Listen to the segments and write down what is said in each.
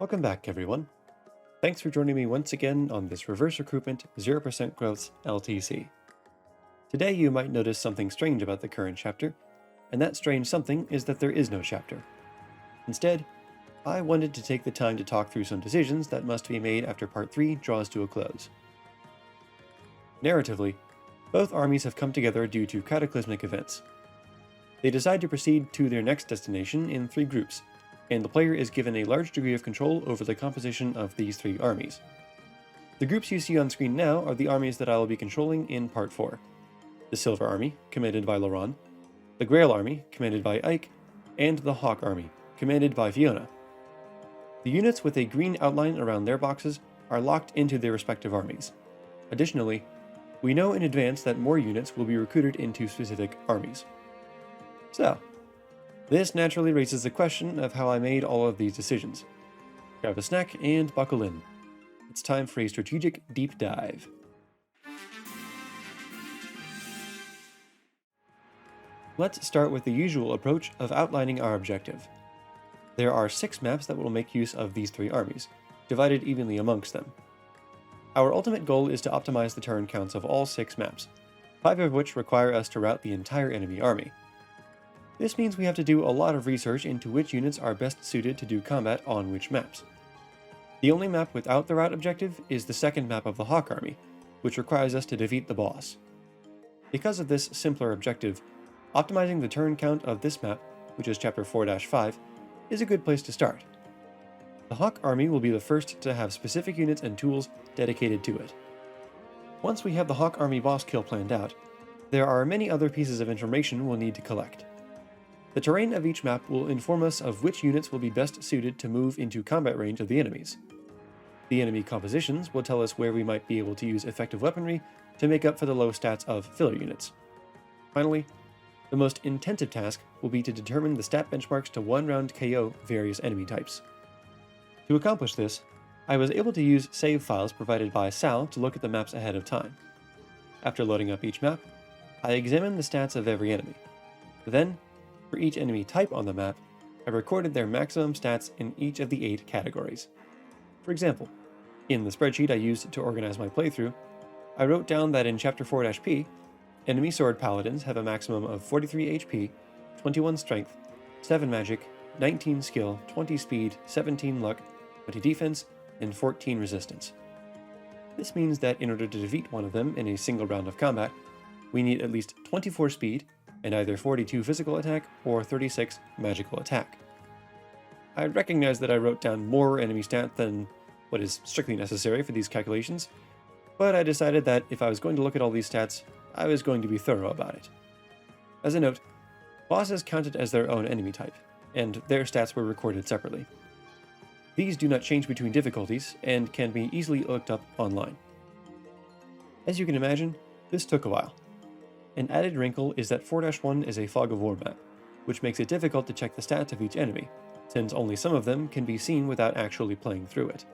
Welcome back, everyone. Thanks for joining me once again on this Reverse Recruitment 0% Growth LTC. Today you might notice something strange about the current chapter, and that strange something is that there is no chapter. Instead, I wanted to take the time to talk through some decisions that must be made after Part 3 draws to a close. Narratively, both armies have come together due to cataclysmic events. They decide to proceed to their next destination in 3 groups, and the player is given a large degree of control over the composition of these 3 armies. The groups you see on screen now are the armies that I will be controlling in Part 4. The Silver Army, commanded by Laurent, the Grail Army, commanded by Ike, and the Hawk Army, commanded by Fiona. The units with a green outline around their boxes are locked into their respective armies. Additionally, we know in advance that more units will be recruited into specific armies. So, this naturally raises the question of how I made all of these decisions. Grab a snack and buckle in. It's time for a strategic deep dive. Let's start with the usual approach of outlining our objective. There are 6 maps that will make use of these 3 armies, divided evenly amongst them. Our ultimate goal is to optimize the turn counts of all 6 maps, 5 of which require us to route the entire enemy army. This means we have to do a lot of research into which units are best suited to do combat on which maps. The only map without the route objective is the second map of the Hawk Army, which requires us to defeat the boss. Because of this simpler objective, optimizing the turn count of this map, which is Chapter 4-5, is a good place to start. The Hawk Army will be the first to have specific units and tools dedicated to it. Once we have the Hawk Army boss kill planned out, there are many other pieces of information we'll need to collect. The terrain of each map will inform us of which units will be best suited to move into combat range of the enemies. The enemy compositions will tell us where we might be able to use effective weaponry to make up for the low stats of filler units. Finally, the most intensive task will be to determine the stat benchmarks to one-round KO various enemy types. To accomplish this, I was able to use save files provided by Sal to look at the maps ahead of time. After loading up each map, I examined the stats of every enemy. Then, for each enemy type on the map, I recorded their maximum stats in each of the 8 categories. For example, in the spreadsheet I used to organize my playthrough, I wrote down that in Chapter 4-P, enemy sword paladins have a maximum of 43 HP, 21 strength, 7 magic, 19 skill, 20 speed, 17 luck, 20 defense, and 14 resistance. This means that in order to defeat one of them in a single round of combat, we need at least 24 speed, and either 42 physical attack or 36 magical attack. I recognize that I wrote down more enemy stat than what is strictly necessary for these calculations, but I decided that if I was going to look at all these stats, I was going to be thorough about it. As a note, bosses counted as their own enemy type, and their stats were recorded separately. These do not change between difficulties and can be easily looked up online. As you can imagine, this took a while. An added wrinkle is that 4-1 is a fog of war map, which makes it difficult to check the stats of each enemy, since only some of them can be seen without actually playing through it.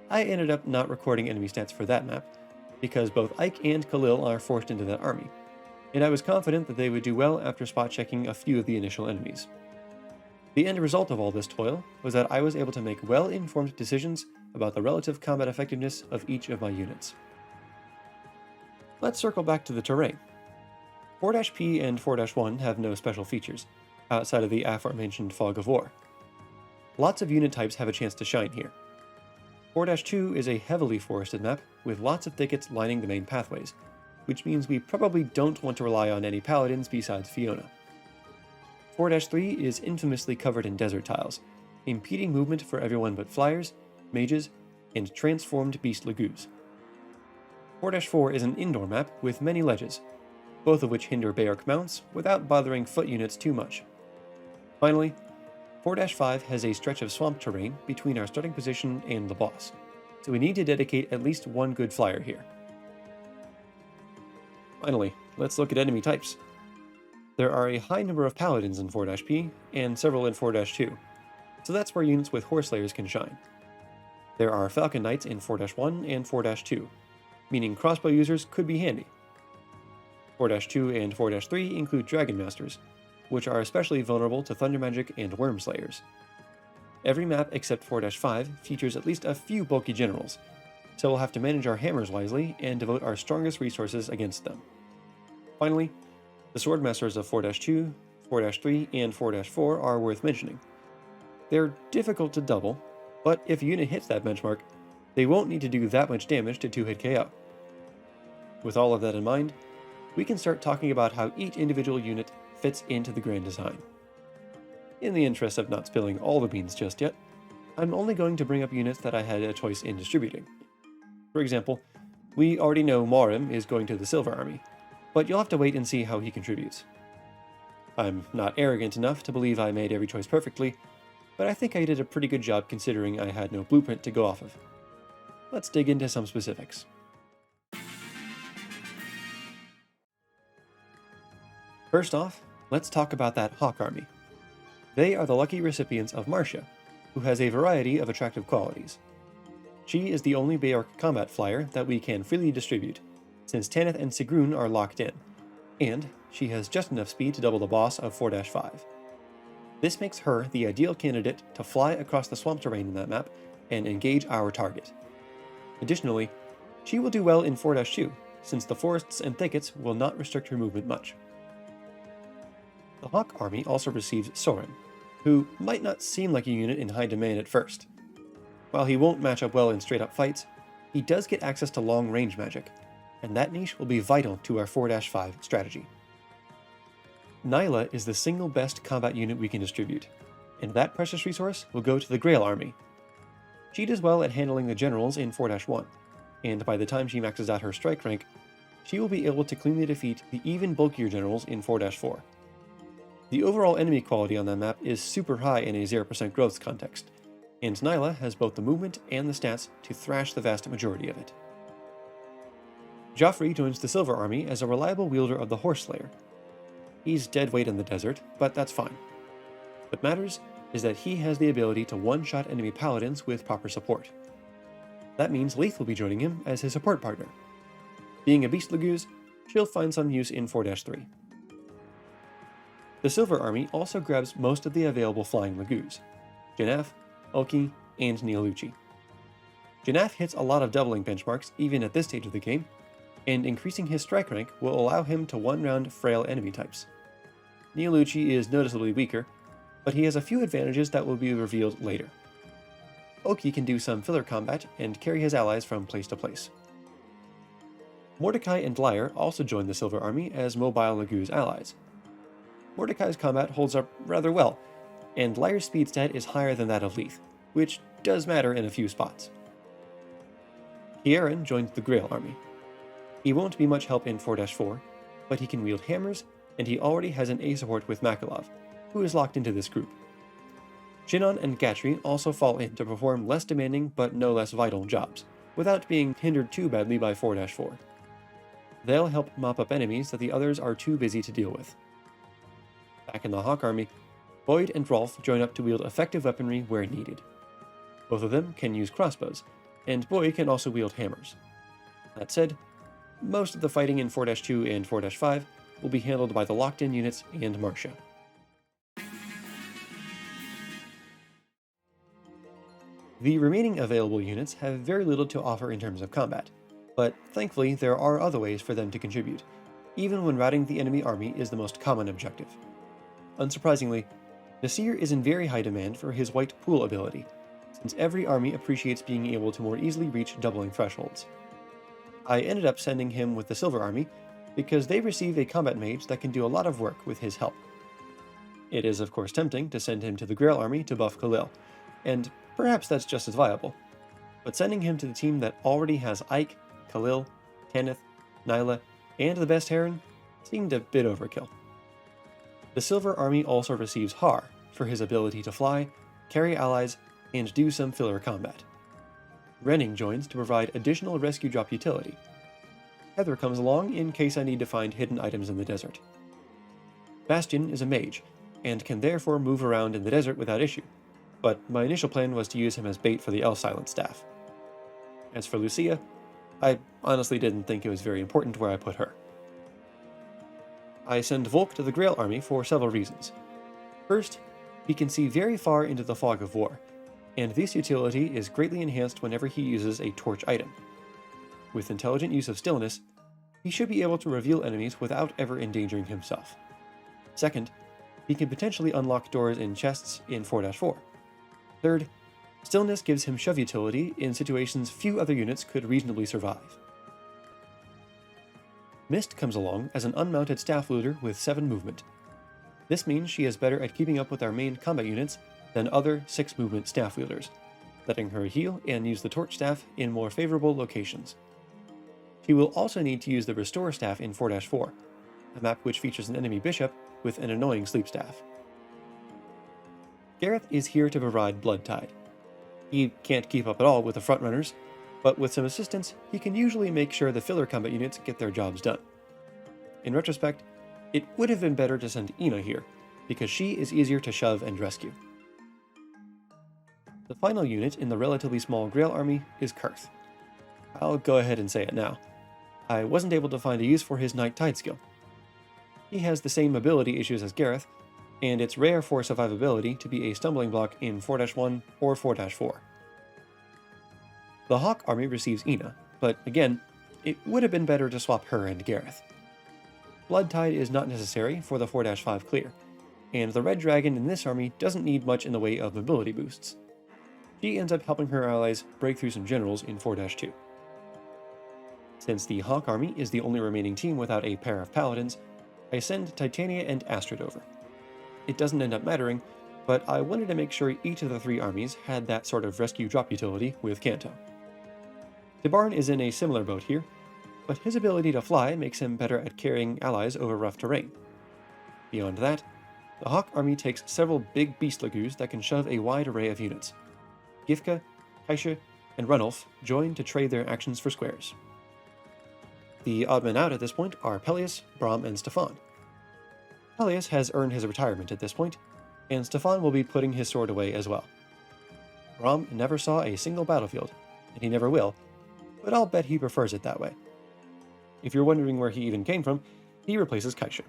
I ended up not recording enemy stats for that map, because both Ike and Khalil are forced into that army, and I was confident that they would do well after spot checking a few of the initial enemies. The end result of all this toil was that I was able to make well-informed decisions about the relative combat effectiveness of each of my units. Let's circle back to the terrain. 4-P and 4-1 have no special features, outside of the aforementioned fog of war. Lots of unit types have a chance to shine here. 4-2 is a heavily forested map with lots of thickets lining the main pathways, which means we probably don't want to rely on any paladins besides Fiona. 4-3 is infamously covered in desert tiles, impeding movement for everyone but flyers, mages, and transformed beast lagoos. 4-4 is an indoor map with many ledges, both of which hinder Bayark mounts without bothering foot units too much. Finally, 4-5 has a stretch of swamp terrain between our starting position and the boss, so we need to dedicate at least one good flyer here. Finally, let's look at enemy types. There are a high number of paladins in 4-P and several in 4-2, so that's where units with Horseslayers can shine. There are Falcon Knights in 4-1 and 4-2, meaning crossbow users could be handy. 4-2 and 4-3 include Dragon Masters, which are especially vulnerable to Thunder Magic and Worm Slayers. Every map except 4-5 features at least a few bulky generals, so we'll have to manage our hammers wisely and devote our strongest resources against them. Finally, the Swordmasters of 4-2, 4-3, and 4-4 are worth mentioning. They're difficult to double, but if a unit hits that benchmark, they won't need to do that much damage to 2-hit KO. With all of that in mind, we can start talking about how each individual unit fits into the grand design. In the interest of not spilling all the beans just yet, I'm only going to bring up units that I had a choice in distributing. For example, we already know Morim is going to the Silver Army, but you'll have to wait and see how he contributes. I'm not arrogant enough to believe I made every choice perfectly, but I think I did a pretty good job considering I had no blueprint to go off of. Let's dig into some specifics. First off, let's talk about that Hawk Army. They are the lucky recipients of Marcia, who has a variety of attractive qualities. She is the only Beork combat flyer that we can freely distribute, since Tanith and Sigrun are locked in, and she has just enough speed to double the boss of 4-5. This makes her the ideal candidate to fly across the swamp terrain in that map and engage our target. Additionally, she will do well in 4-2, since the forests and thickets will not restrict her movement much. The Hawk Army also receives Soren, who might not seem like a unit in high demand at first. While he won't match up well in straight-up fights, he does get access to long-range magic, and that niche will be vital to our 4-5 strategy. Nyla is the single best combat unit we can distribute, and that precious resource will go to the Grail Army. She does well at handling the generals in 4-1, and by the time she maxes out her strike rank, she will be able to cleanly defeat the even bulkier generals in 4-4. The overall enemy quality on that map is super high in a 0% growth context, and Nyla has both the movement and the stats to thrash the vast majority of it. Joffrey joins the Silver Army as a reliable wielder of the Horse Slayer. He's dead weight in the desert, but that's fine. What matters is that he has the ability to one-shot enemy paladins with proper support. That means Leith will be joining him as his support partner. Being a Beast Laguz, she'll find some use in 4-3. The Silver Army also grabs most of the available flying Laguz: Janaf, Ulki, and Neolucci. Janaf hits a lot of doubling benchmarks even at this stage of the game, and increasing his strike rank will allow him to one-round frail enemy types. Neolucci is noticeably weaker, but he has a few advantages that will be revealed later. Ulki can do some filler combat and carry his allies from place to place. Mordecai and Lyre also join the Silver Army as mobile Laguz allies. Mordecai's combat holds up rather well, and Lyre's speed stat is higher than that of Leith, which does matter in a few spots. Heron joins the Grail Army. He won't be much help in 4-4, but he can wield hammers, and he already has an A support with Makalov, who is locked into this group. Shinon and Gatry also fall in to perform less demanding but no less vital jobs, without being hindered too badly by 4-4. They'll help mop up enemies that the others are too busy to deal with. Back in the Hawk Army, Boyd and Rolf join up to wield effective weaponry where needed. Both of them can use crossbows, and Boyd can also wield hammers. That said, most of the fighting in 4-2 and 4-5 will be handled by the locked-in units and Marcia. The remaining available units have very little to offer in terms of combat, but thankfully there are other ways for them to contribute, even when routing the enemy army is the most common objective. Unsurprisingly, Nasir is in very high demand for his White Pool ability, since every army appreciates being able to more easily reach doubling thresholds. I ended up sending him with the Silver Army because they receive a combat mage that can do a lot of work with his help. It is of course tempting to send him to the Grail Army to buff Khalil, and perhaps that's just as viable, but sending him to the team that already has Ike, Khalil, Tanith, Nyla, and the best Heron seemed a bit overkill. The Silver Army also receives Har for his ability to fly, carry allies, and do some filler combat. Renning joins to provide additional rescue drop utility. Heather comes along in case I need to find hidden items in the desert. Bastion is a mage, and can therefore move around in the desert without issue, but my initial plan was to use him as bait for the L-Silent staff. As for Lucia, I honestly didn't think it was very important where I put her. I send Volk to the Grail Army for several reasons. First, he can see very far into the fog of war, and this utility is greatly enhanced whenever he uses a torch item. With intelligent use of stillness, he should be able to reveal enemies without ever endangering himself. Second, he can potentially unlock doors in chests in 4-4. Third, stillness gives him shove utility in situations few other units could reasonably survive. Mist comes along as an unmounted staff looter with 7 movement. This means she is better at keeping up with our main combat units than other 6 movement staff wielders, letting her heal and use the torch staff in more favorable locations. She will also need to use the restore staff in 4-4, a map which features an enemy bishop with an annoying sleep staff. Gareth is here to provide Blood Tide. He can't keep up at all with the frontrunners, but with some assistance, he can usually make sure the filler combat units get their jobs done. In retrospect, it would have been better to send Ina here, because she is easier to shove and rescue. The final unit in the relatively small Grail army is Kurth. I'll go ahead and say it now. I wasn't able to find a use for his Night Tide skill. He has the same mobility issues as Gareth, and it's rare for survivability to be a stumbling block in 4-1 or 4-4. The Hawk army receives Ina, but again, it would have been better to swap her and Gareth. Blood Tide is not necessary for the 4-5 clear, and the Red Dragon in this army doesn't need much in the way of mobility boosts. She ends up helping her allies break through some generals in 4-2. Since the Hawk army is the only remaining team without a pair of paladins, I send Titania and Astrid over. It doesn't end up mattering, but I wanted to make sure each of the 3 armies had that sort of rescue drop utility with Kanto. Disarm is in a similar boat here, but his ability to fly makes him better at carrying allies over rough terrain. Beyond that, the Hawk army takes several big beast lagoos that can shove a wide array of units. Gifka, Kaisha, and Ranulf join to trade their actions for squares. The odd men out at this point are Peleus, Brom, and Stefan. Peleus has earned his retirement at this point, and Stefan will be putting his sword away as well. Brom never saw a single battlefield, and he never will, but I'll bet he prefers it that way. If you're wondering where he even came from, he replaces Kaisha.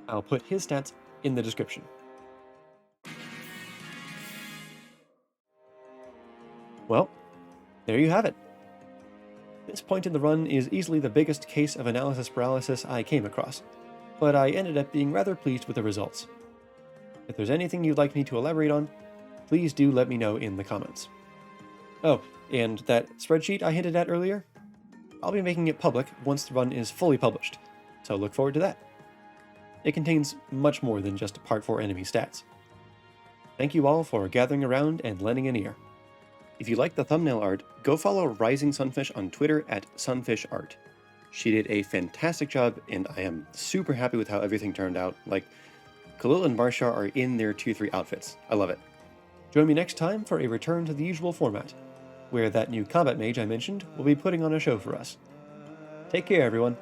I'll put his stats in the description. Well, there you have it. This point in the run is easily the biggest case of analysis paralysis I came across, but I ended up being rather pleased with the results. If there's anything you'd like me to elaborate on, please do let me know in the comments. Oh, and that spreadsheet I hinted at earlier? I'll be making it public once the run is fully published, so look forward to that. It contains much more than just Part 4 enemy stats. Thank you all for gathering around and lending an ear. If you like the thumbnail art, go follow Rising Sunfish on Twitter at sunfishart. She did a fantastic job, and I am super happy with how everything turned out. Like, Khalil and Marsha are in their 2-3 outfits. I love it. Join me next time for a return to the usual format, where that new combat mage I mentioned will be putting on a show for us. Take care, everyone.